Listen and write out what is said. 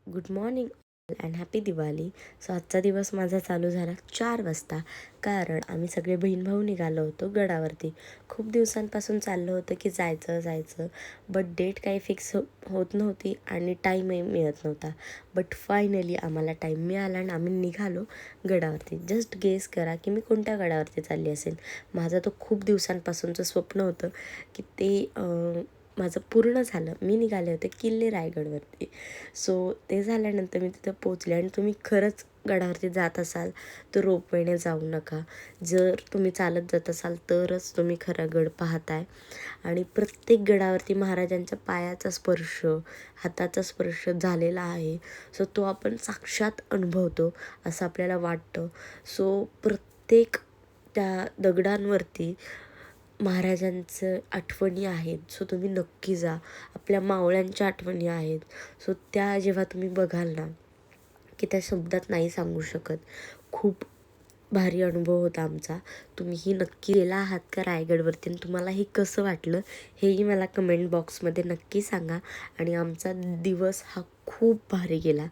Good morning and happy Diwali. So आजचा दिवस माझा चालू झाला 4 वाजता, कारण आम्ही सगळे बहीण भाऊ निघालो होतो गडावरती. खूप दिवसांपासून चाललं होतं की जायचं बट डेट काही फिक्स होत नव्हती आणि टाईमही मिळत नव्हता. बट फायनली आम्हाला टाईम मिळाला आणि आम्ही निघालो गडावरती. जस्ट गेस करा की मी कोणत्या गडावरती चालली असेल. माझं तो खूप दिवसांपासूनचं स्वप्न होतं की ते माझं पूर्ण झालं. मी निघाले होते किल्ले रायगडवरती. सो ते झाल्यानंतर मी तिथं पोचले आणि तुम्ही खरंच गडावरती जात असाल तर रोपवेने जाऊ नका. जर तुम्ही चालत जात असाल तरच तुम्ही खरा गड पाहताय. आणि प्रत्येक गडावरती महाराजांच्या पायाचा स्पर्श, हाताचा स्पर्श झालेला आहे. सो तो आपण साक्षात अनुभवतो असं आपल्याला वाटतं. सो प्रत्येक त्या दगडांवरती महाराजांचं आठवणी आहेत. सो तुम्ही नक्की जा. आपल्या मावळ्यांच्या आठवणी आहेत. सो त्या जेव्हा तुम्ही बघाल ना की त्या शब्दात नाही सांगू शकत. खूप भारी अनुभव होता आमचा. तुम्हीही नक्की गेला आहात का रायगडवरती आणि तुम्हाला हे कसं वाटलं हेही मला कमेंट बॉक्समध्ये नक्की सांगा. आणि आमचा दिवस हा खूप भारी गेला.